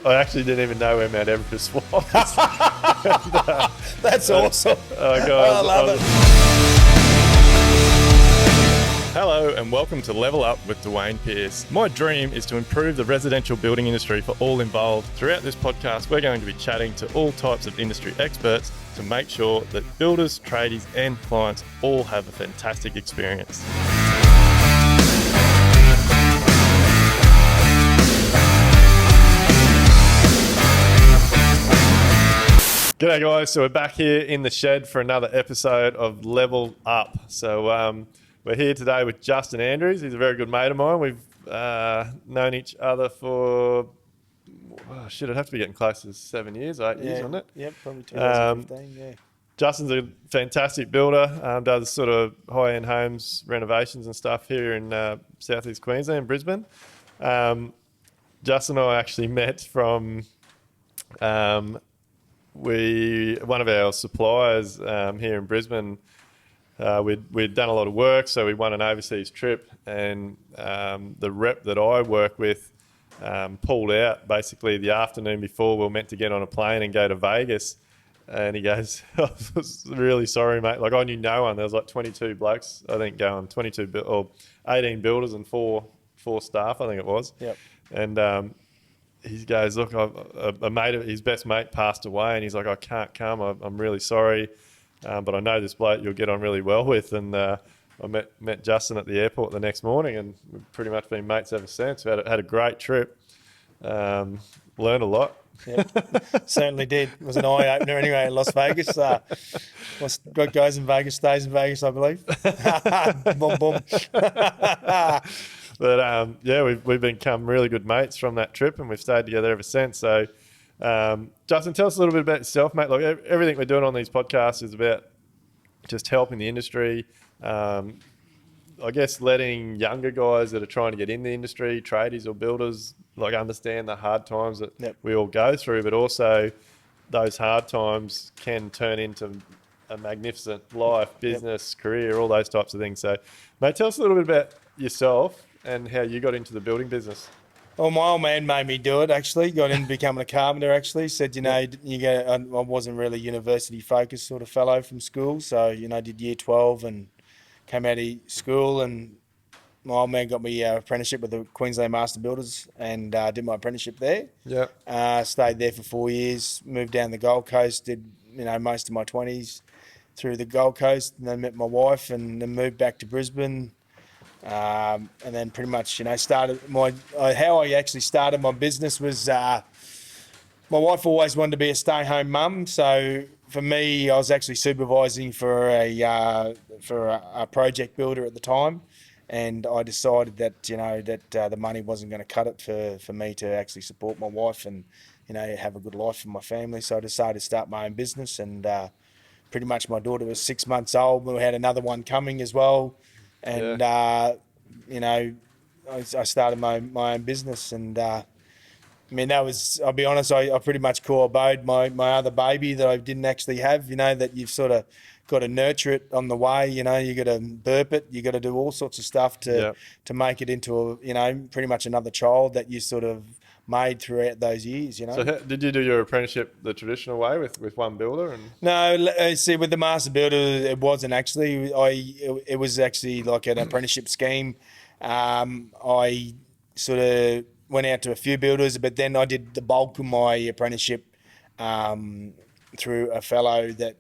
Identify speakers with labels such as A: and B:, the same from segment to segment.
A: I actually didn't even know where Mount Everest was.
B: That's awesome.
A: Oh, God,
B: I love it.
A: Hello and welcome to Level Up with Duayne Pearce. My dream is to improve the residential building industry for all involved. Throughout this podcast, we're going to be chatting to all types of industry experts to make sure that builders, tradies and clients all have a fantastic experience. G'day guys, so we're back here in the shed for another episode of Level Up. So we're here today with Justin Andrews. He's a very good mate of mine. We've known each other for, it'd have to be getting close to 7 years, 8 years, isn't it?
B: Yep, probably 2015, yeah.
A: Justin's a fantastic builder, does sort of high-end homes, renovations and stuff here in southeast Queensland, Brisbane. Justin and I actually met from one of our suppliers here in Brisbane. We'd done a lot of work, so we won an overseas trip, and the rep that I work with pulled out basically the afternoon before we were meant to get on a plane and go to Vegas. And he goes, I was really sorry, mate. Like, I knew no one. There was like 22 blokes, I think, going, 18 builders and four staff, I think it was.
B: Yep.
A: And he goes, look, his best mate passed away, and he's like, I can't come. I'm really sorry, but I know this bloke you'll get on really well with. And I met Justin at the airport the next morning, and we've pretty much been mates ever since. We had a great trip, learned a lot.
B: Yep, certainly did. It was an eye-opener anyway in Las Vegas. What goes in Vegas stays in Vegas, I believe. Boom, boom.
A: But we've become really good mates from that trip, and we've stayed together ever since. So, Justin, tell us a little bit about yourself, mate. Like, everything we're doing on these podcasts is about just helping the industry. I guess letting younger guys that are trying to get in the industry, tradies or builders, like, understand the hard times that we all go through, but also those hard times can turn into a magnificent life, business, career, all those types of things. So, mate, tell us a little bit about yourself and how you got into the building business.
B: Well, my old man made me do it, actually. Got into becoming a carpenter, actually. Said, I wasn't really university-focused sort of fellow from school. So, did year 12 and came out of school, and my old man got me an apprenticeship with the Queensland Master Builders, and did my apprenticeship there.
A: Yeah.
B: Stayed there for 4 years, moved down the Gold Coast, did, most of my 20s through the Gold Coast, and then met my wife and then moved back to Brisbane. And then pretty much, started how I actually started my business was, my wife always wanted to be a stay-home mum. So for me, I was actually supervising for a project builder at the time. And I decided that, the money wasn't going to cut it for me to actually support my wife and, have a good life for my family. So I decided to start my own business, and pretty much my daughter was 6 months old. We had another one coming as well. And, I started my own business, and, that was, I'll be honest, I pretty much call Abode my other baby that I didn't actually have, that you've sort of got to nurture it on the way, you got to burp it, you got to do all sorts of stuff to make it into pretty much another child that you sort of made throughout those years,
A: So did you do your apprenticeship the traditional way with one builder? And
B: No, see, with the Master Builder, it wasn't actually. It was actually like an apprenticeship scheme. I sort of went out to a few builders, but then I did the bulk of my apprenticeship through a fellow that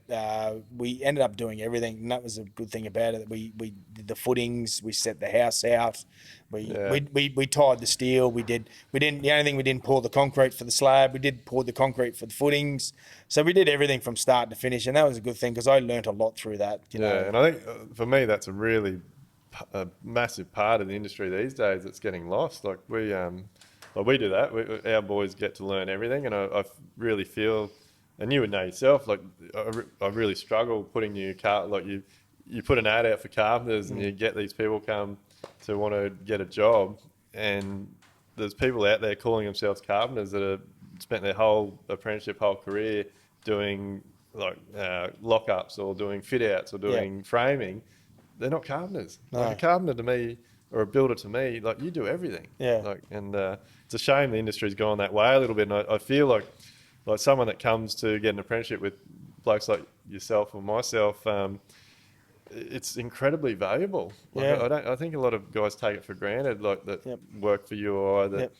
B: we ended up doing everything, and that was a good thing about it. We did the footings, we set the house out, we tied the steel, the only thing we didn't pour the concrete for the slab, we did pour the concrete for the footings. So we did everything from start to finish, and that was a good thing because I learnt a lot through that.
A: And I think for me that's a massive part of the industry these days that's getting lost. Like we do that. Our boys get to learn everything, and I really feel. And you would know yourself, like I really struggle putting you put an ad out for carpenters, and you get these people come to want to get a job, and there's people out there calling themselves carpenters that have spent their whole apprenticeship, whole career doing lock-ups or doing fit-outs or doing framing. They're not carpenters.
B: No.
A: Like a carpenter to me or a builder to me, like you do everything.
B: Yeah.
A: Like, and it's a shame the industry's gone that way a little bit. And I feel like someone that comes to get an apprenticeship with blokes like yourself or myself, it's incredibly valuable. Like
B: Yeah.
A: I think a lot of guys take it for granted, like that
B: Yep.
A: work for you or I, that
B: Yep.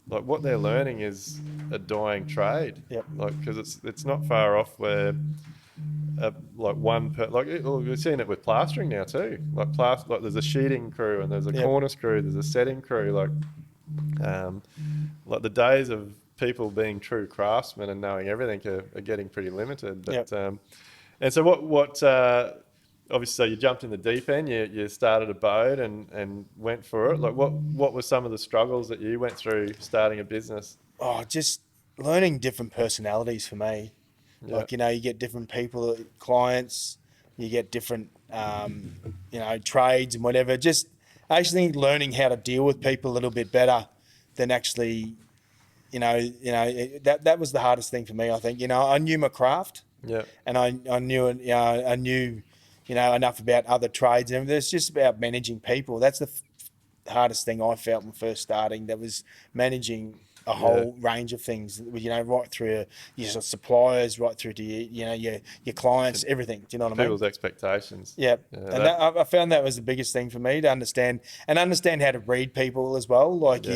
A: like what they're learning is a dying trade.
B: Yep.
A: Like because it's not far off where like we're seeing it with plastering now too. Like there's a sheeting crew and there's a
B: Yep.
A: cornice crew, there's a setting crew. Like the days of people being true craftsmen and knowing everything are getting pretty limited. But
B: Yep.
A: and so what obviously, so you jumped in the deep end, you started Abode and went for it. Like what were some of the struggles that you went through starting a business?
B: Oh, just learning different personalities for me.
A: Yeah.
B: Like, you get different people, clients, you get different, trades and whatever. Just actually learning how to deal with people a little bit better than actually, that was the hardest thing for me, I think. I knew my craft.
A: Yeah.
B: And I knew, enough about other trades and everything. It's just about managing people. That's the hardest thing I felt when first starting. That was managing a whole range of things, right through your suppliers, right through to your clients, everything. Do you know what I mean?
A: People's expectations.
B: Yeah, and I found that was the biggest thing for me to understand how to read people as well. Like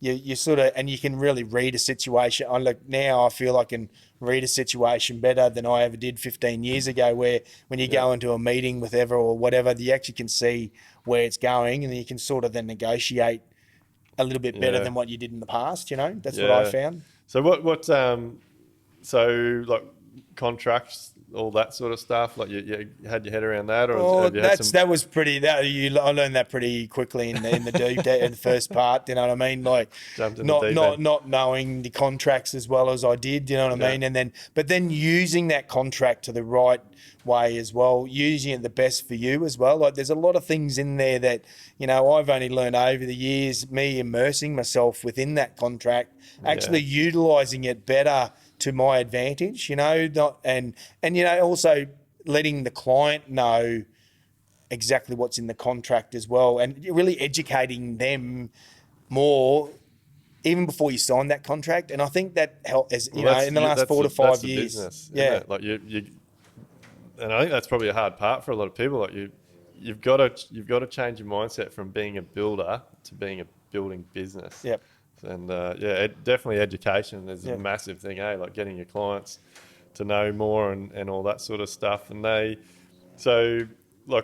B: you sort of, and you can really read a situation. Now I feel I can read a situation better than I ever did 15 years ago. Where when you go into a meeting with ever or whatever, you actually can see where it's going, and you can sort of then negotiate a little bit better than what you did in the past. That's what I found.
A: So what so like contracts, all that sort of stuff, like you had your head around that, or have you had some...
B: that was pretty. I learned that pretty quickly in the deep in the first part. You know what I mean? Like not knowing the contracts as well as I did. You know what I mean? And then using that contract to the right way as well, using it the best for you as well. Like there's a lot of things in there that I've only learned over the years. Me immersing myself within that contract, actually utilising it better to my advantage, also letting the client know exactly what's in the contract as well, and really educating them more even before you sign that contract. And I think that helped in the last 4 to 5 years.
A: Business, like you, and I think that's probably a hard part for a lot of people. Like you've got to change your mindset from being a builder to being a building business.
B: Yep.
A: And definitely education is a massive thing, like getting your clients to know more and all that sort of stuff. And like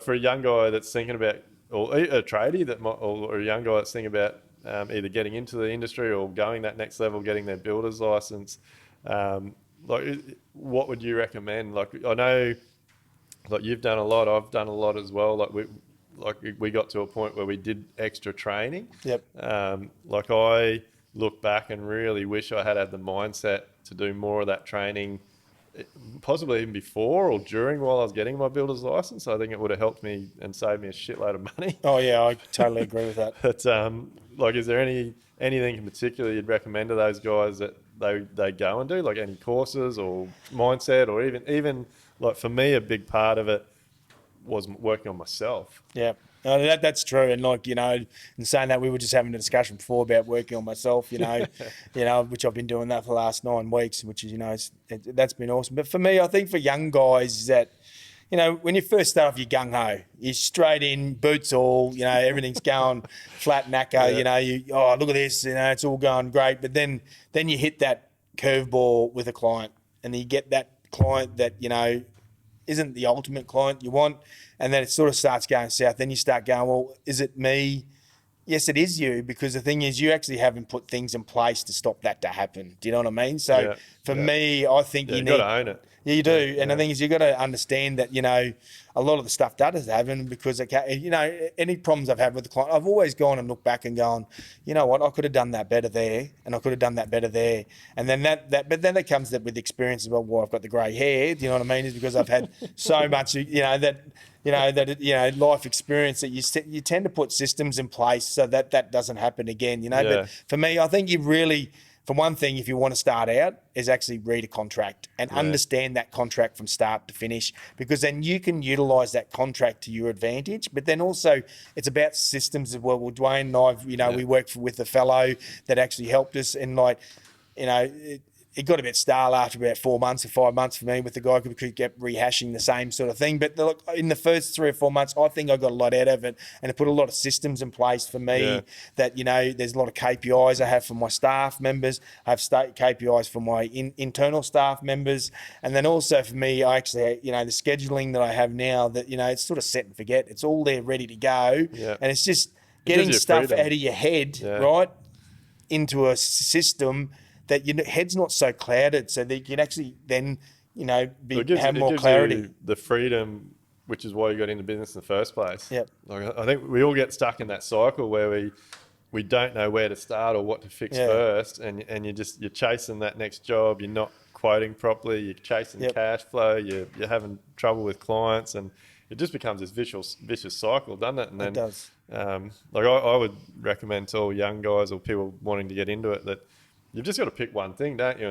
A: for a young guy that's thinking about, or a tradie or a young guy that's thinking about either getting into the industry or going that next level, getting their builder's license, like what would you recommend? Like I know, like you've done a lot, I've done a lot as well. Like we got to a point where we did extra training.
B: Yep.
A: Like I look back and really wish I had the mindset to do more of that training, possibly even before or during while I was getting my builder's license. I think it would have helped me and saved me a shitload of money.
B: Oh yeah, I totally agree with that.
A: But like, is there anything in particular you'd recommend to those guys that they go and do, like any courses or mindset, or even like for me, a big part of it was working on myself.
B: Yeah, that's true. And like, in saying that, we were just having a discussion before about working on myself, which I've been doing that for the last 9 weeks, which is, that's been awesome. But for me, I think for young guys that, when you first start off, you're gung-ho. You're straight in, boots all, everything's going flat knacker, look at this, it's all going great. But then you hit that curveball with a client, and you get that client that, isn't the ultimate client you want, and then it sort of starts going south. Then you start going, well, is it me? Yes, it is you, because the thing is, you actually haven't put things in place to stop that to happen. Do you know what I mean? So for me, I think you
A: got to own it.
B: Yeah, you do. And the thing is, you got to understand that, a lot of the stuff does happen because, any problems I've had with the client, I've always gone and looked back and gone, you know what, I could have done that better there, and I could have done that better there. And then but then that comes with experience as well. Why I've got the grey hair, do you know what I mean? Is because I've had so much, life experience that you tend to put systems in place so that doesn't happen again, But for me, I think you really, for one thing, if you want to start out, is actually read a contract and understand that contract from start to finish, because then you can utilize that contract to your advantage. But then also it's about systems as well. Well, Duayne and I've, we worked with a fellow that actually helped us, and like, it got a bit stale after about 4 months or 5 months for me with the guy, because we kept rehashing the same sort of thing. But look, in the first 3 or 4 months, I think I got a lot out of it, and it put a lot of systems in place for me that, there's a lot of KPIs I have for my staff members. I have KPIs for my internal staff members. And then also for me, I actually, the scheduling that I have now, that, it's sort of set and forget. It's all there ready to go.
A: Yeah.
B: And it's just getting stuff out of your head, right, into a system that your head's not so clouded, so that you can actually then, have more clarity.
A: You the freedom, which is why you got into business in the first place.
B: Yep.
A: Like, I think we all get stuck in that cycle where we don't know where to start or what to fix first, and you're chasing that next job. You're not quoting properly. You're chasing cash flow. You're having trouble with clients, and it just becomes this vicious cycle, doesn't it? And then,
B: it does.
A: I would recommend to all young guys or people wanting to get into it that you've just got to pick one thing, don't you?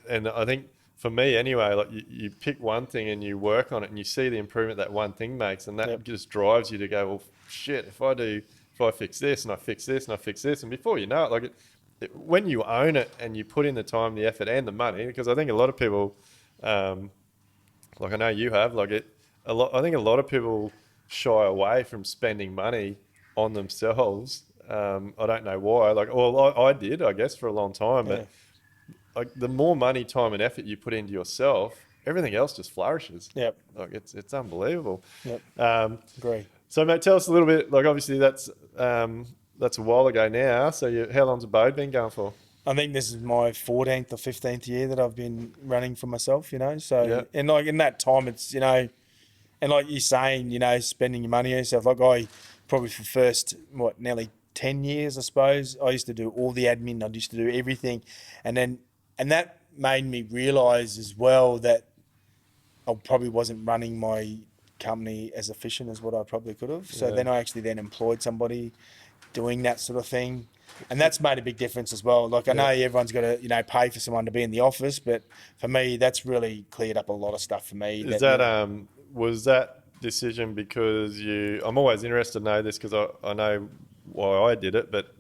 A: And I think for me anyway, like you pick one thing and you work on it and you see the improvement that one thing makes, and that just drives you to go, well, shit, if I fix this and I fix this and I fix this, and before you know it, like when you own it and you put in the time, the effort and the money, because I think a lot of people, like I know you have, I think a lot of people shy away from spending money on themselves. I don't know why. I did, I guess, for a long time. But the more money, time, and effort you put into yourself, everything else just flourishes.
B: Yep.
A: It's unbelievable.
B: Yep. Agree.
A: So, mate, tell us a little bit. Obviously, that's a while ago now. So, how long's Abode been going for?
B: I think this is my 14th or 15th year that I've been running for myself. So and in that time, it's and like you're saying, spending your money on yourself. Like I probably for the first nearly 10 years, I suppose, I used to do all the admin. I used to do everything. And that made me realise as well that I probably wasn't running my company as efficient as what I probably could have. So then I actually employed somebody doing that sort of thing. And that's made a big difference as well. Like I know everyone's got to, pay for someone to be in the office, but for me, that's really cleared up a lot of stuff for me.
A: Was that decision because I'm always interested to know this, because I know why I did it, but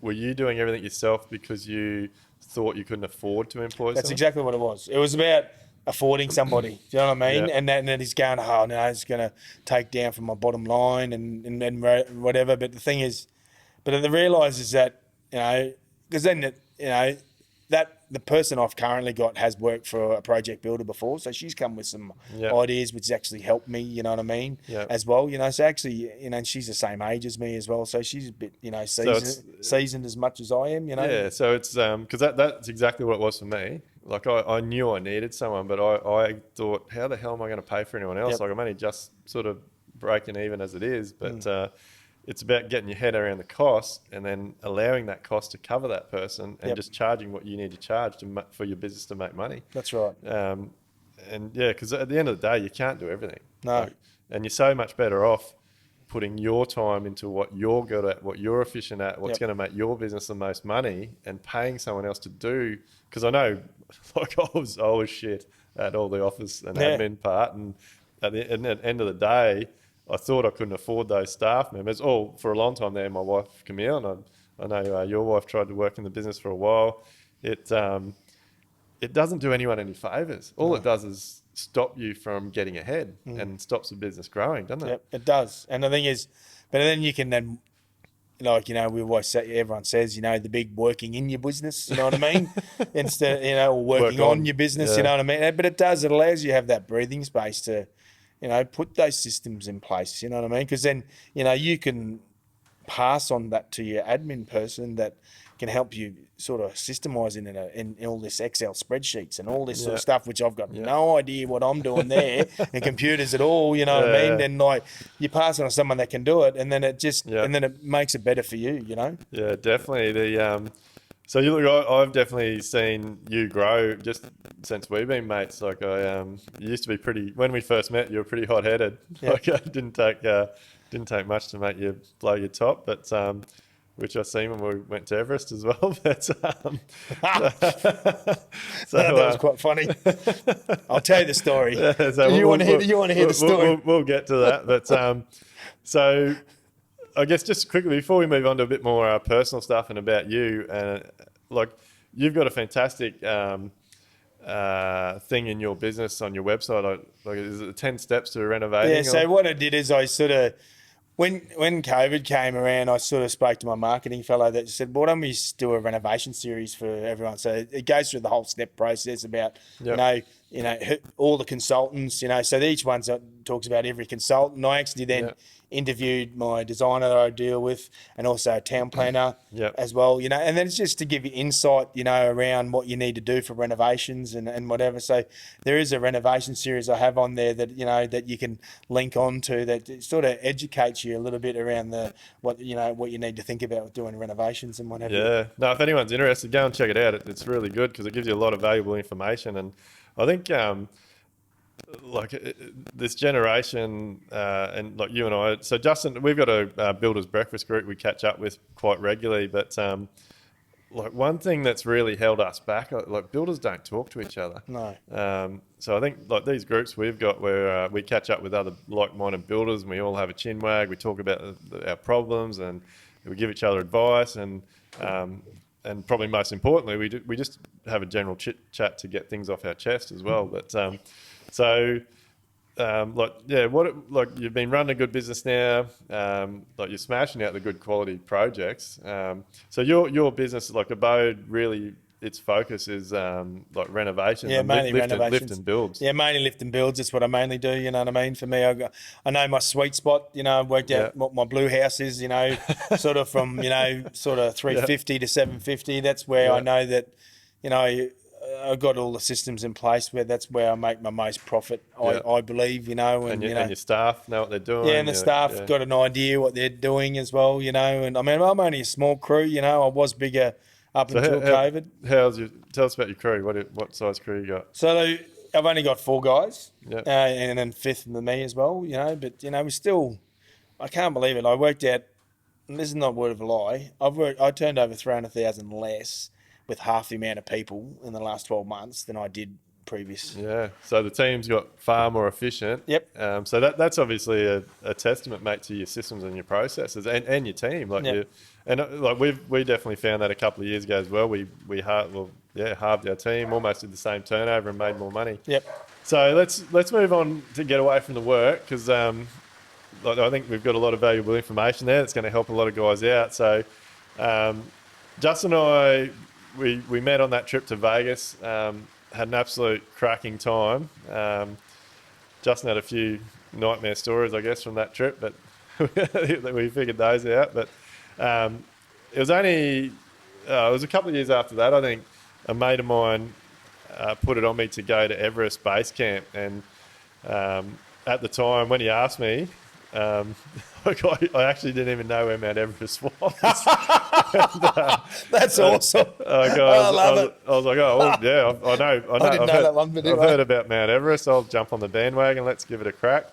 A: were you doing everything yourself because you thought you couldn't afford to employ someone?
B: That's exactly what it was. It was about affording somebody. Do you know what I mean? And then he's going, oh no, it's going to take down from my bottom line and whatever. But the thing is, but the realise is that, because then, that the person I've currently got has worked for a project builder before, so she's come with some ideas which has actually helped me, you know what I mean, as well, so actually, and she's the same age as me as well, so she's a bit, seasoned as much as I am,
A: Yeah, so it's, because that's exactly what it was for me. Like I knew I needed someone, but I thought, how the hell am I going to pay for anyone else? Like I'm only just sort of breaking even as it is, but it's about getting your head around the cost and then allowing that cost to cover that person and just charging what you need to charge for your business to make money.
B: That's right.
A: Because at the end of the day, you can't do everything.
B: No.
A: And you're so much better off putting your time into what you're good at, what you're efficient at, what's going to make your business the most money, and paying someone else to do. Because I know, like I was shit at all the office and admin part, and at the end of the day, I thought I couldn't afford those staff members. Oh, for a long time there, my wife Camille, and I know your wife tried to work in the business for a while. It doesn't do anyone any favours. All it does is stop you from getting ahead and stops the business growing, doesn't it?
B: Yep, it does. And the thing is, but then you can then, we always say, everyone says, the big working in your business, you know what I mean? Instead, or working on your business, you know what I mean? But it allows you to have that breathing space to, put those systems in place, you know what I mean? Because then, you can pass on that to your admin person that can help you sort of systemize in all this Excel spreadsheets and all this sort of stuff, which I've got no idea what I'm doing there and computers at all, you know what I mean? Then you pass it on to someone that can do it, and then it just and then it makes it better for you,
A: Yeah, definitely. So you look, I've definitely seen you grow just since we've been mates. Like you used to be when we first met, you were pretty hot-headed. Like it didn't take much to make you blow your top. But which I seen when we went to Everest as well. But so
B: that was quite funny. I'll tell you the story.
A: Yeah, so
B: you want to hear the story?
A: We'll get to that. But so I guess just quickly before we move on to a bit more personal stuff and about you, like you've got a fantastic thing in your business on your website. Like, is it 10 steps to renovating?
B: Yeah. So what I did is I sort of, when COVID came around, I sort of spoke to my marketing fellow that said, "Why don't we do a renovation series for everyone?" So it goes through the whole step process about all the consultants. So each one talks about every consultant. I actually then interviewed my designer that I deal with, and also a town planner as well. And then it's just to give you insight, around what you need to do for renovations and whatever. So there is a renovation series I have on there that that you can link on to, that sort of educates you a little bit around what you need to think about with doing renovations and whatever.
A: Yeah. No, if anyone's interested, go and check it out. It's really good because it gives you a lot of valuable information. And I think this generation and like you and I, so Justin, we've got a builders breakfast group we catch up with quite regularly, but like one thing that's really held us back, like builders don't talk to each other.
B: No.
A: So I think like these groups we've got where we catch up with other like-minded builders and we all have a chin wag, we talk about our problems and we give each other advice, and probably most importantly we just have a general chit chat to get things off our chest as well. But you've been running a good business now, like you're smashing out the good quality projects. So your business, like Abode, really its focus is like renovations.
B: Yeah, mainly renovations.
A: Lift and builds.
B: Yeah, mainly lift and builds. That's what I mainly do. You know what I mean? For me, I know my sweet spot. I've worked out what my blue house is. Sort of from sort of 350 to 750. That's where I know that I've got all the systems in place where that's where I make my most profit. I believe. And
A: your staff know what they're doing.
B: Yeah, and the staff got an idea what they're doing as well. And I mean, I'm only a small crew. I was bigger up until COVID.
A: Tell us about your crew. What size crew you got?
B: So I've only got 4 guys, and then 5th with me as well. But we still, I can't believe it. I worked out, and this is not a word of a lie. I turned over 300,000 less with half the amount of people in the last 12 months than I did previous.
A: Yeah, so the team's got far more efficient.
B: Yep.
A: So that's obviously a testament, mate, to your systems and your processes and your team. We definitely found that a couple of years ago as well. We halved our team, almost did the same turnover and made more money.
B: Yep.
A: So let's move on to get away from the work, because I think we've got a lot of valuable information there that's going to help a lot of guys out. So Justin and I, we met on that trip to Vegas. Had an absolute cracking time. Justin had a few nightmare stories, I guess, from that trip, but we figured those out. But it was only it was a couple of years after that, I think, a mate of mine put it on me to go to Everest Base Camp. And at the time, when he asked me, I actually didn't even know where Mount Everest was.
B: That's awesome.
A: I love it. I was like, I know.
B: I didn't know that one, but
A: I've heard about Mount Everest. I'll jump on the bandwagon. Let's give it a crack.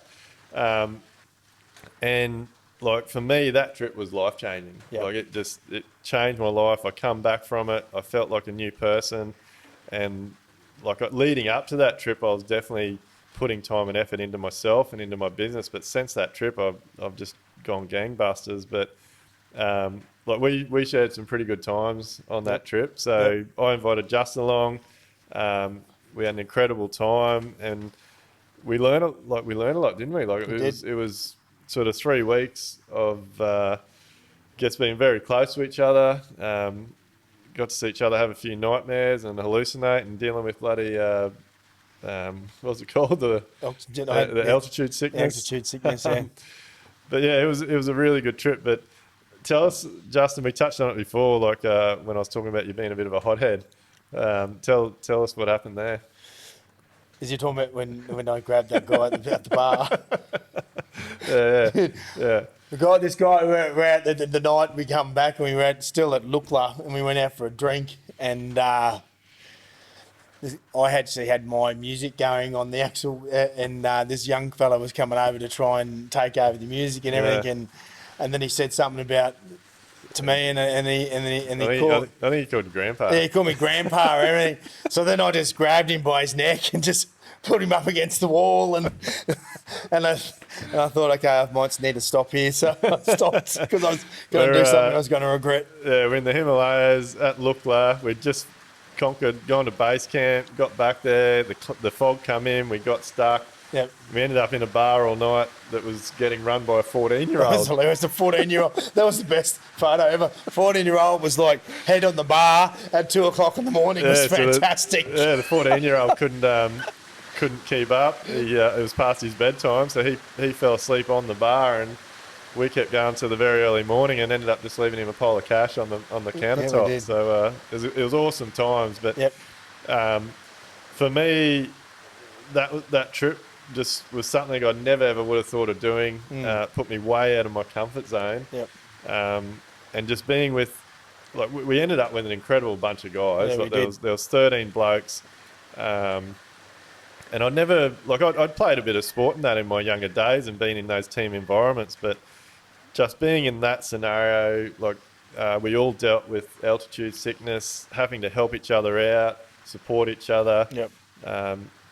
A: And like for me, that trip was life changing.
B: Yep.
A: Like it changed my life. I come back from it. I felt like a new person. And like leading up to that trip, I was definitely putting time and effort into myself and into my business. But since that trip, I've just gone gangbusters. But we shared some pretty good times on that trip. So I invited Justin along. We had an incredible time, and we learned a lot, didn't we? Like it was sort of 3 weeks of just being very close to each other. Got to see each other have a few nightmares and hallucinate and dealing with bloody what's it called? The altitude sickness.
B: Altitude sickness, yeah.
A: But yeah, it was a really good trip. But tell us, Justin, we touched on it before, like when I was talking about you being a bit of a hothead. Tell us what happened there.
B: Is you talking about when I grabbed that guy at the bar?
A: Yeah.
B: This guy, we're out the night, we come back and we were still at Lukla, and we went out for a drink, and I actually had my music going on the actual, and this young fella was coming over to try and take over the music and everything, and then he said something about to me, and he
A: I think he called you grandpa.
B: yeah, he called me grandpa or everything. So then I just grabbed him by his neck and just put him up against the wall, and I thought, okay, I might need to stop here. So I stopped because I was going to do something I was going to regret.
A: Yeah, we're in the Himalayas at Lukla. We'd just conquered, gone to base camp, got back there. The fog come in, we got stuck.
B: Yep.
A: We ended up in a bar all night that was getting run by a 14-year-old.
B: That was hilarious. The 14-year-old. That was the best photo ever. 14-year-old was like head on the bar at 2 o'clock in the morning. It was fantastic.
A: The 14-year-old couldn't keep up. It was past his bedtime, so he fell asleep on the bar, and we kept going to the very early morning, and ended up just leaving him a pile of cash on the countertop.
B: Yeah, we did.
A: So it was awesome times. But
B: Yep.
A: For me, that trip just was something I never ever would have thought of doing. Put me way out of my comfort zone.
B: Yep.
A: And just being with, like, we ended up with an incredible bunch of guys.
B: Yeah,
A: like there was 13 blokes. And I'd never, like, I'd played a bit of sport in that in my younger days and been in those team environments, but just being in that scenario, like, we all dealt with altitude sickness, having to help each other out, support each other.
B: Yep.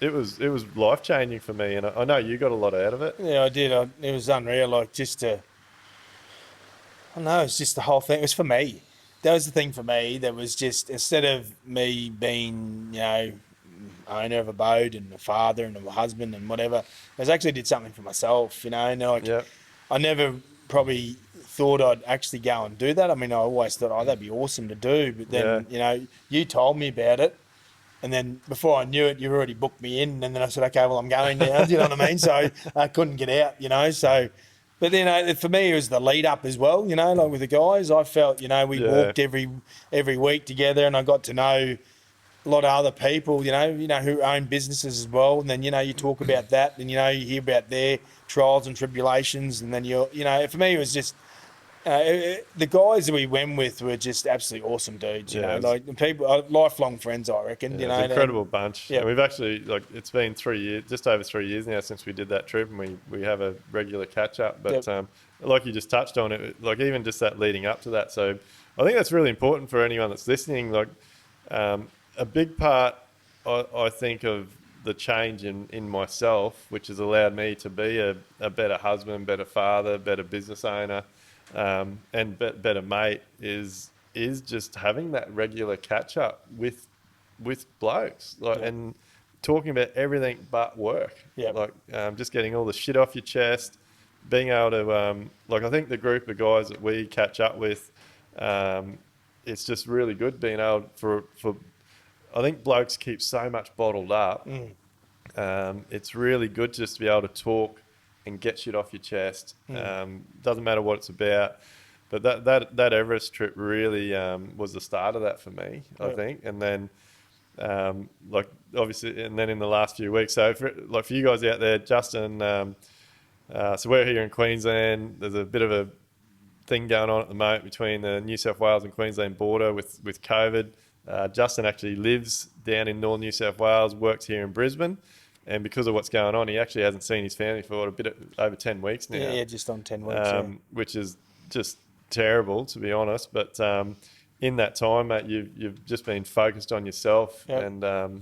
A: It was life changing for me, and I know you got a lot out of it.
B: Yeah, I did. It was unreal. Like, just to, I don't know, it's just the whole thing. It was for me. That was the thing for me. That was just, instead of me being, owner of Abode and a father and a husband and whatever, I actually did something for myself, and like,
A: Yep.
B: I never probably thought I'd actually go and do that. I mean, I always thought, that'd be awesome to do. But then, you told me about it. And then before I knew it, you already booked me in. And then I said, okay, well, I'm going now. Do you know what I mean? So I couldn't get out, So, but then for me, it was the lead up as well, like with the guys. I felt, we walked every week together, and I got to know a lot of other people, who own businesses as well. And then, you talk about that, and, you hear about their trials and tribulations. And then, for me, it was just, the guys that we went with were just absolutely awesome dudes, like people, lifelong friends, I reckon.
A: It's an incredible bunch.
B: Yeah.
A: And we've actually, like, it's been 3 years, just over 3 years now since we did that trip, and we have a regular catch up. But like you just touched on it, like even just that leading up to that. So I think that's really important for anyone that's listening. Like, a big part, I think, of the change in myself, which has allowed me to be a better husband, better father, better business owner, and better mate, is just having that regular catch up with blokes, like, and talking about everything but work. Like, just getting all the shit off your chest, being able to, like, I think the group of guys that we catch up with, it's just really good being able for I think blokes keep so much bottled up. It's really good just to be able to talk and get shit off your chest. Doesn't matter what it's about. But that Everest trip really was the start of that for me, I think. And then, like, obviously, and then in the last few weeks. So, for you guys out there, Justin, so we're here in Queensland. There's a bit of a thing going on at the moment between the New South Wales and Queensland border with COVID. Justin actually lives down in North New South Wales, works here in Brisbane. And because of what's going on, he actually hasn't seen his family for over 10 weeks now.
B: Yeah, just on 10 weeks,
A: which is just terrible, to be honest. But in that time, mate, you've just been focused on yourself. And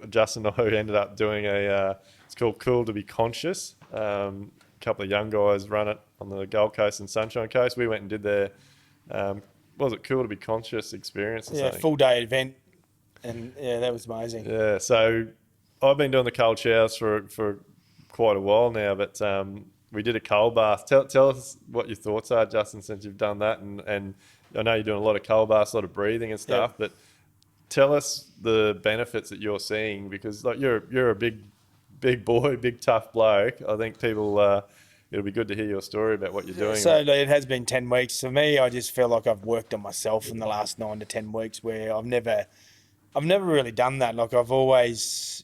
A: Justin and I ended up doing it's called Cool to Be Conscious. A couple of young guys run it on the Gold Coast and Sunshine Coast. We went and did their, what was it, Cool to Be Conscious experience or something?
B: Full day event. And that was amazing.
A: Yeah, so I've been doing the cold showers for quite a while now, but we did a cold bath. Tell us what your thoughts are, Justin, since you've done that. And I know you're doing a lot of cold baths, a lot of breathing and stuff, but tell us the benefits that you're seeing, because, like, you're a big boy, big tough bloke. I think people, it'll be good to hear your story about what you're doing.
B: So it has been 10 weeks. For me, I just feel like I've worked on myself in the last 9 to 10 weeks, where I've never really done that. Like, I've always,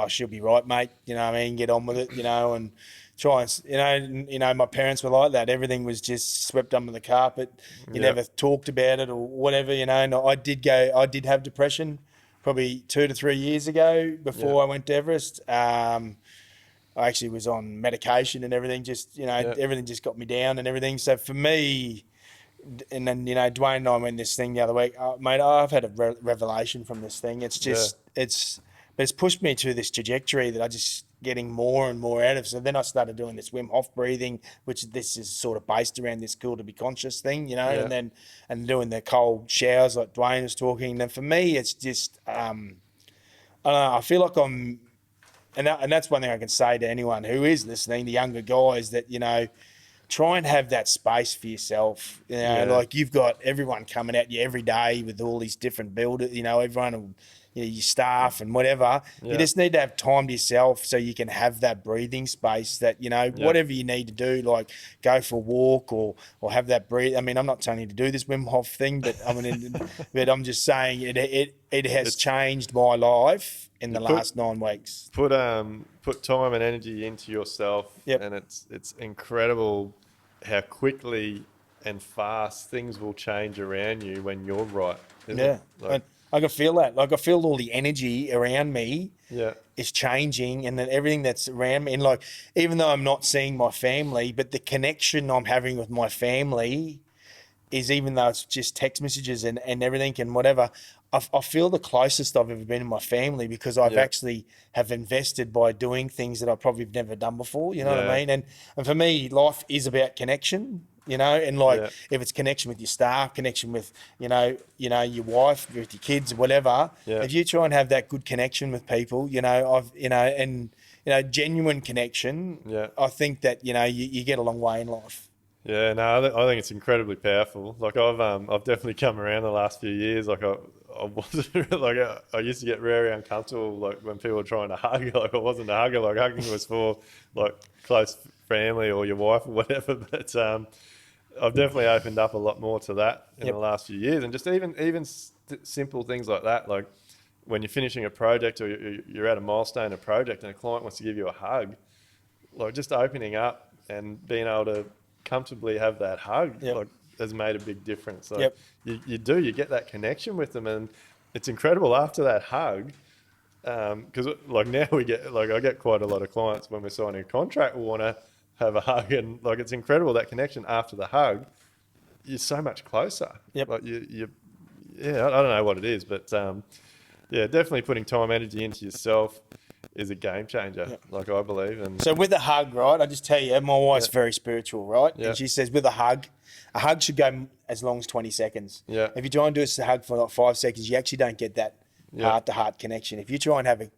B: she'll be right, mate. You know what I mean? Get on with it, and try and, my parents were like that. Everything was just swept under the carpet. You never talked about it or whatever, And I did have depression probably 2 to 3 years ago before I went to Everest. I actually was on medication and everything, just, everything just got me down and everything. So for me, and then, you know, Duayne and I went this thing the other week. Mate, I've had a revelation from this thing. It's just, but it's pushed me to this trajectory that I just getting more and more out of. So then I started doing this Wim Hof breathing, which this is sort of based around this cool to be conscious thing, you know, and doing the cold showers like Duayne was talking. And for me, it's just, I don't know, I feel like and that's one thing I can say to anyone who is listening, the younger guys, that, you know, try and have that space for yourself. You know, like you've got everyone coming at you every day with all these different builders, you know, everyone, you know, your staff and whatever. You just need to have time to yourself so you can have that breathing space that, you know, whatever you need to do, like go for a walk or have that breathe. I mean, I'm not telling you to do this Wim Hof thing, but I mean, but I'm just saying it has changed my life in the last 9 weeks.
A: Put time and energy into yourself, and it's incredible how quickly and fast things will change around you when you're right. Like,
B: I can feel that. Like I feel all the energy around me is changing, and then everything that's around me. And like, even though I'm not seeing my family, but the connection I'm having with my family is, even though it's just text messages and everything and whatever, I feel the closest I've ever been in my family, because I've actually have invested by doing things that I probably have never done before. You know what I mean? And for me, life is about connection. You know, and like if it's connection with your staff, connection with, you know, your wife, with your kids, whatever. If you try and have that good connection with people, you know, genuine connection. I think that, you know, you get a long way in life.
A: Yeah, no, I think it's incredibly powerful. Like I've definitely come around the last few years. Like I wasn't like I used to get very uncomfortable like when people were trying to hug. Like I wasn't a hugger. Like hugging was for like close family or your wife or whatever. But I've definitely opened up a lot more to that in the last few years, and just even simple things like that, like when you're finishing a project or you're at a milestone in a project and a client wants to give you a hug, like just opening up and being able to comfortably have that hug like has made a big difference. Like you get that connection with them, and it's incredible after that hug. Because like now we get, like I get quite a lot of clients when we're signing a contract will want to have a hug, and like it's incredible that connection after the hug. You're so much closer. Like I don't know what it is, but definitely putting time, energy into yourself is a game changer. Like I believe. And
B: so with a hug, right? I just tell you, my wife's very spiritual, right? And she says with a hug should go as long as 20 seconds. If you try and do a hug for like 5 seconds, you actually don't get that heart-to-heart connection. If you try and have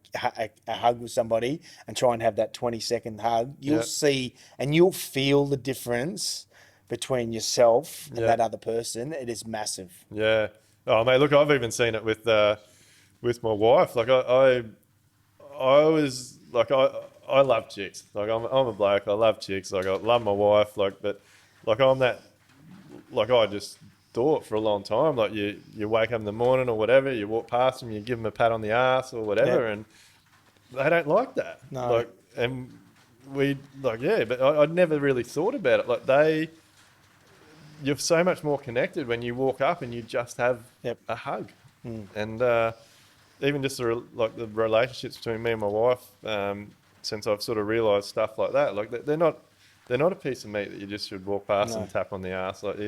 B: a hug with somebody and try and have that 20-second hug, you'll see and you'll feel the difference between yourself and that other person. It is massive.
A: Yeah. Oh, mate, look, I've even seen it with my wife. Like I was like I love chicks. Like I'm a bloke. I love chicks. Like I love my wife. Like, but like I'm that. Like I just thought for a long time, like you wake up in the morning or whatever, you walk past them, you give them a pat on the ass or whatever, and they don't like that.
B: No.
A: Like, and we like, but I'd never really thought about it. Like you're so much more connected when you walk up and you just have a hug. And even just the relationships between me and my wife, since I've sort of realised stuff like that, like they're not a piece of meat that you just should walk past and tap on the ass. Like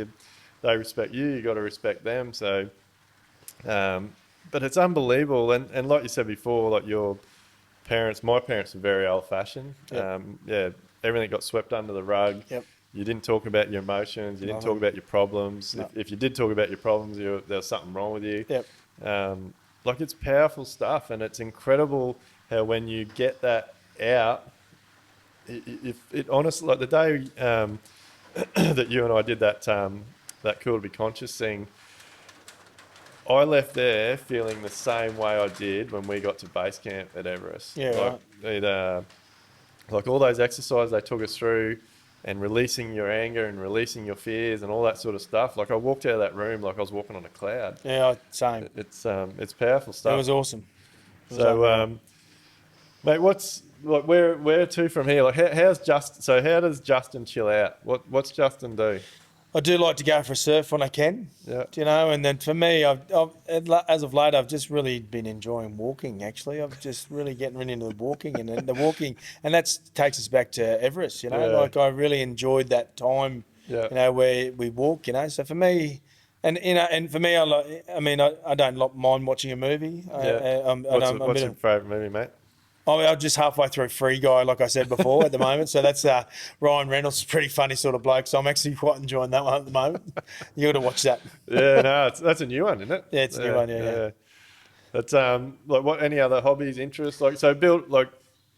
A: they respect you, you got to respect them. So, but it's unbelievable. And like you said before, like my parents were very old fashioned. Everything got swept under the rug. You didn't talk about your emotions. You didn't talk about your problems. No. If you did talk about your problems, there was something wrong with you. Like it's powerful stuff, and it's incredible how when you get that out, it honestly, like the day that you and I did that Cool to Be Conscious thing, I left there feeling the same way I did when we got to base camp at Everest. Like all those exercises they took us through, and releasing your anger and releasing your fears and all that sort of stuff. Like I walked out of that room like I was walking on a cloud.
B: Yeah, same.
A: It's powerful stuff.
B: It was awesome.
A: Mate, where to from here? Like how does Justin chill out? What's Justin do?
B: I do like to go for a surf when I can.
A: Yeah.
B: You know, and then for me, I've as of late, I've just really been enjoying walking. Actually, I've just really getting really into the walking and that takes us back to Everest. You know, like I really enjoyed that time
A: Yeah.
B: you know, where we walk, you know. So for me, and for me, I don't mind watching a movie.
A: Yeah.
B: I'm a
A: What's
B: bit
A: your
B: of,
A: favourite movie, mate?
B: I'm just halfway through Free Guy, like I said before, at the moment. So that's Ryan Reynolds, pretty funny sort of bloke. So I'm actually quite enjoying that one at the moment. You got to watch that.
A: Yeah, no, that's a new one, isn't it?
B: Yeah, it's a new one. Yeah.
A: Yeah. That's like what any other hobbies, interests like so build like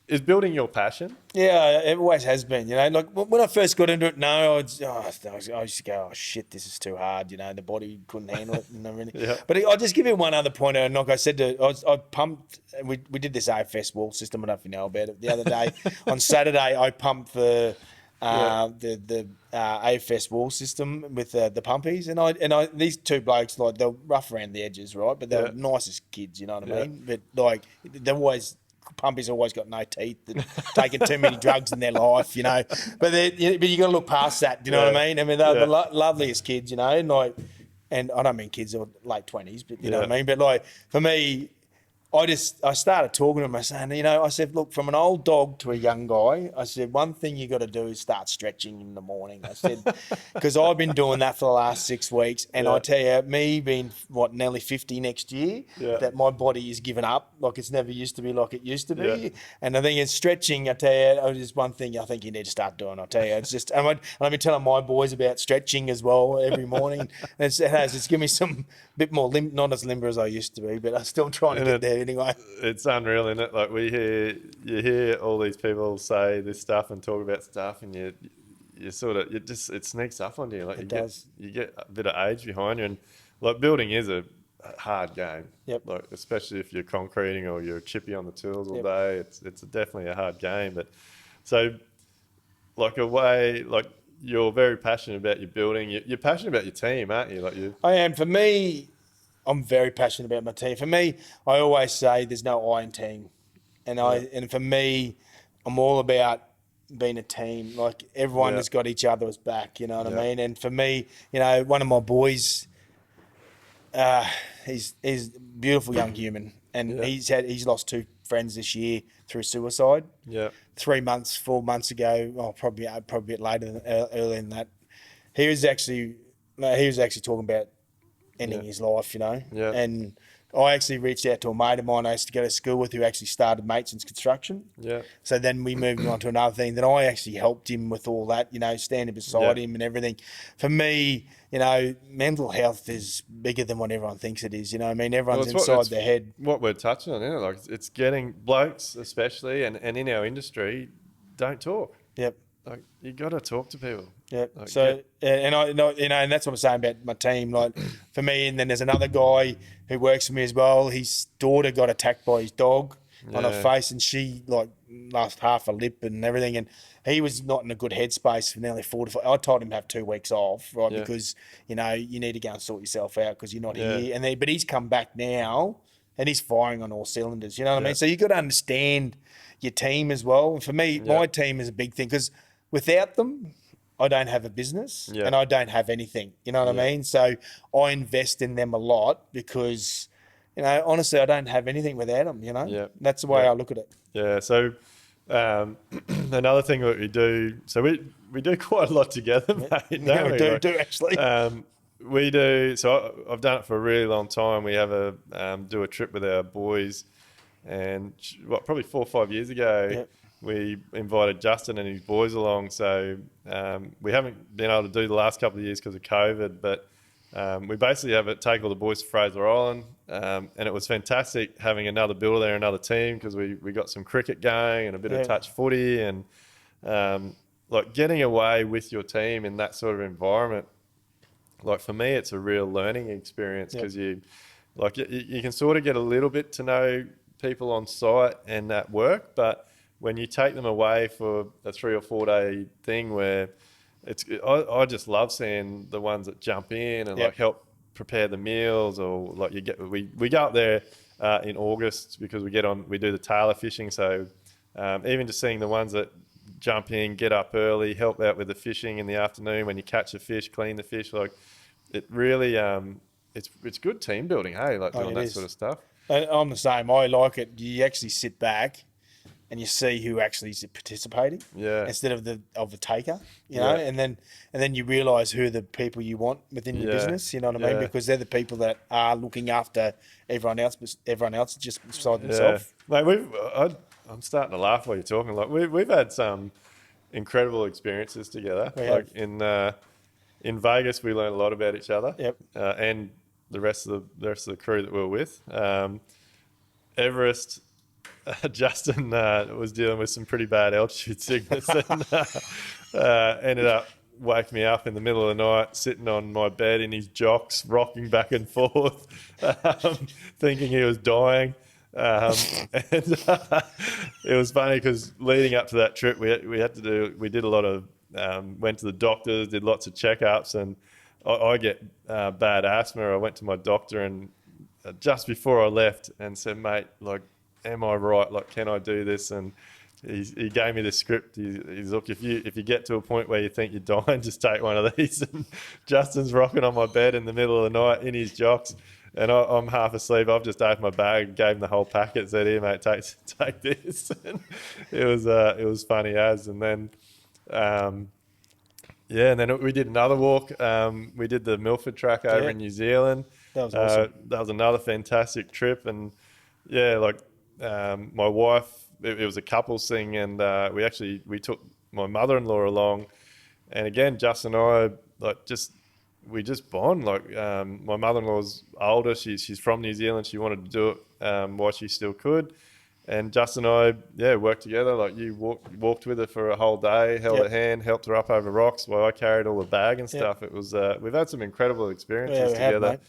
A: is building your passion?
B: Yeah, it always has been. You know, like when I first got into it, no, I used to go, oh shit, this is too hard. You know, the body couldn't handle it and everything.
A: Yeah.
B: But I'll just give you one other point. And like I said, I pumped. We did this AFS wall system. I don't know if you know about it. The other day on Saturday, I pumped the AFS wall system with the pumpies, and I these two blokes, like, they're rough around the edges, right? But they're
A: Yeah.
B: nice as kids. You know what I
A: Yeah.
B: mean? But like they're always. Pumpy's always got no teeth and taken too many drugs in their life, you know. But you got to look past that. Do you know what I mean? I mean, they're the loveliest kids, you know. And I don't mean kids or late 20s, but you know what I mean. But like for me, I started talking to him. I saying, you know, I said, look, from an old dog to a young guy, I said, one thing you got to do is start stretching in the morning. I said, because I've been doing that for the last 6 weeks, and I tell you, me being nearly 50 next year, that my body is giving up. Like it's never used to be like it used to be.
A: Yeah.
B: And I think it's stretching. I tell you, it's one thing I think you need to start doing. I tell you, it's just, and I've been telling my boys about stretching as well every morning. And it's given me some bit more not as limber as I used to be, but I'm still trying to get there anyway.
A: It's unreal, isn't it? Like you hear all these people say this stuff and talk about stuff, and you sort of it sneaks up on you. Like you get a bit of age behind you, and like building is a hard game.
B: Yep.
A: Like especially if you're concreting or you're chippy on the tools all day, it's definitely a hard game. But so like you're very passionate about your building. You're passionate about your team, aren't you? Like you.
B: I am. For me, I'm very passionate about my team. For me, I always say there's no I in team, and for me, I'm all about being a team. Like everyone has got each other's back. You know what I mean? And for me, you know, one of my boys, he's a beautiful young human, and he's lost 2 friends this year through suicide.
A: Yeah.
B: 3 months, 4 months ago, probably a bit later earlier than that. He was actually talking about ending his life, you know.
A: Yeah.
B: And I actually reached out to a mate of mine I used to go to school with who actually started Mateson's Construction.
A: Yeah.
B: So then we moved on to another thing. Then I actually helped him with all that, you know, standing beside him and everything. For me, you know, mental health is bigger than what everyone thinks it is. You know what I mean? Everyone's inside their head.
A: What we're touching on, isn't it? Like it's getting blokes, especially, and in our industry, don't talk.
B: Yep.
A: Like you got to talk to people.
B: Yeah.
A: Like,
B: So, and I, you know, and that's what I'm saying about my team. Like for me, and then there's another guy who works for me as well. His daughter got attacked by his dog on her face, and she like lost half a lip and everything. And he was not in a good headspace for nearly 4 to 5. I told him to have 2 weeks off, right?
A: Yeah.
B: Because you know you need to go and sort yourself out because you're not here. And but he's come back now, and he's firing on all cylinders. You know what I mean? So you got to understand your team as well. And for me, my team is a big thing because without them, I don't have a business and I don't have anything. You know what I mean? So I invest in them a lot because, you know, honestly, I don't have anything without them, you know?
A: Yeah.
B: That's the way I look at it.
A: Yeah. So another thing that we do, so we do quite a lot together, mate.
B: Yeah, we do actually.
A: We do. So I've done it for a really long time. We have do a trip with our boys, and probably 4 or 5 years ago, we invited Justin and his boys along. So we haven't been able to do the last couple of years because of COVID, but we basically take all the boys to Fraser Island, and it was fantastic having another builder there, another team, because we got some cricket going and a bit of touch footy, and like getting away with your team in that sort of environment. Like for me, it's a real learning experience because you can sort of get a little bit to know people on site and at work, but when you take them away for a 3 or 4 day thing where I just love seeing the ones that jump in and like help prepare the meals, or like we go up there in August because we do the tailor fishing. So even just seeing the ones that jump in, get up early, help out with the fishing in the afternoon when you catch a fish, clean the fish, like it really it's good team building, hey, like doing that sort of stuff.
B: I'm the same. I like it. You actually sit back and you see who actually is participating, instead of the taker, you know, and then you realise who are the people you want within your business, you know what I mean? Because they're the people that are looking after everyone else, but everyone else is just beside themselves.
A: Mate, I'm starting to laugh while you're talking. Like we've had some incredible experiences together. Like in Vegas, we learned a lot about each other. And the rest of the crew that we were with. Everest, Justin was dealing with some pretty bad altitude sickness and ended up waking me up in the middle of the night, sitting on my bed in his jocks, rocking back and forth, thinking he was dying. It was funny because leading up to that trip, we did a lot of, went to the doctors, did lots of checkups, and I get bad asthma. I went to my doctor and just before I left and said, mate, like, am I right? Like, can I do this? And he gave me the script. He's look, if you get to a point where you think you're dying, just take one of these. And Justin's rocking on my bed in the middle of the night in his jocks, and I'm half asleep. I've just opened my bag, gave him the whole packet, said, here, mate, take this. And it was funny as. And then and then we did another walk. We did the Milford Track over in New Zealand.
B: That was awesome.
A: That was another fantastic trip. And my wife, it was a couples thing, and we took my mother-in-law along. And again, Justin and I, we just bond. Like, my mother-in-law's older. She's from New Zealand. She wanted to do it while she still could. And Justin and I, worked together. Like, you walked with her for a whole day, held her hand, helped her up over rocks while I carried all the bag and stuff. It was, we've had some incredible experiences together.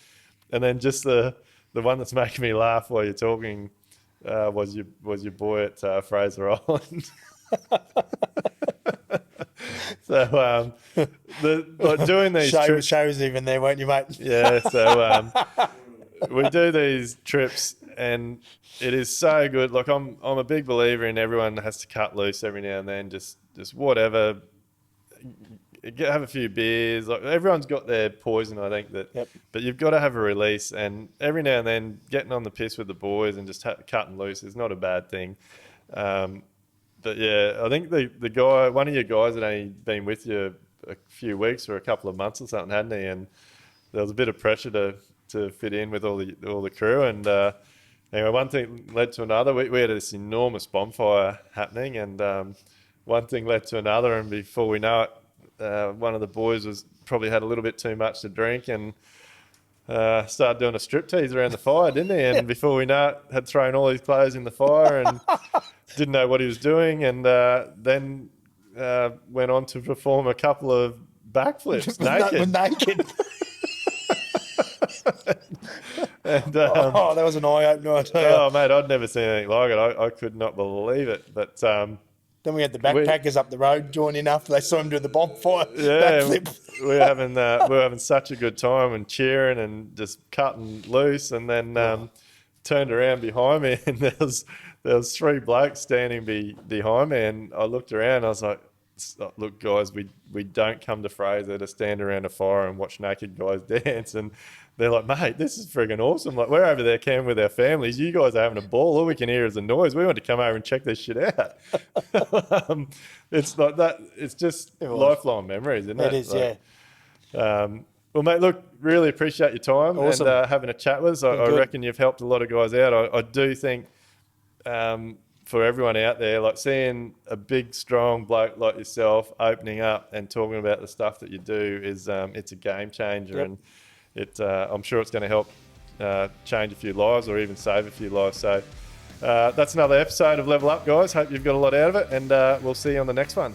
A: And then just the one that's making me laugh while you're talking was your boy at Fraser Island. So doing these trips,
B: Shay was even there, weren't you, mate?
A: Yeah. So we do these trips, and it is so good. Like, I'm a big believer in everyone has to cut loose every now and then. Just whatever. Have a few beers. Like, everyone's got their poison, I think, but you've got to have a release, and every now and then getting on the piss with the boys and just cutting loose is not a bad thing. But yeah, I think the guy, one of your guys had only been with you a few weeks or a couple of months or something, hadn't he? And there was a bit of pressure to fit in with all the crew. And anyway, one thing led to another. We had this enormous bonfire happening, and one thing led to another, and before we know it, one of the boys probably had a little bit too much to drink and started doing a striptease around the fire, didn't he? And before we know it, had thrown all his clothes in the fire and didn't know what he was doing, and then went on to perform a couple of backflips naked. And,
B: that was an eye-opener, I tell you.
A: Oh, mate, I'd never seen anything like it. I could not believe it. But
B: then we had the backpackers up the road joining after they saw him do the bonfire.
A: Yeah, we were having such a good time and cheering and just cutting loose. And then turned around behind me, and there was three blokes standing behind me. And I looked around. And I was like, "Look, guys, we don't come to Fraser to stand around a fire and watch naked guys dance." And they're like, "Mate, this is friggin' awesome. Like, we're over there camping with our families. You guys are having a ball. All we can hear is the noise. We want to come over and check this shit out." It's like that. It's just lifelong memories, isn't it?
B: It is,
A: like, well, mate, look, really appreciate your time and having a chat with us. I reckon you've helped a lot of guys out. I do think for everyone out there, like, seeing a big, strong bloke like yourself opening up and talking about the stuff that you do is it's a game changer. And I'm sure it's going to help change a few lives or even save a few lives. So that's another episode of Level Up, guys. Hope you've got a lot out of it, and we'll see you on the next one.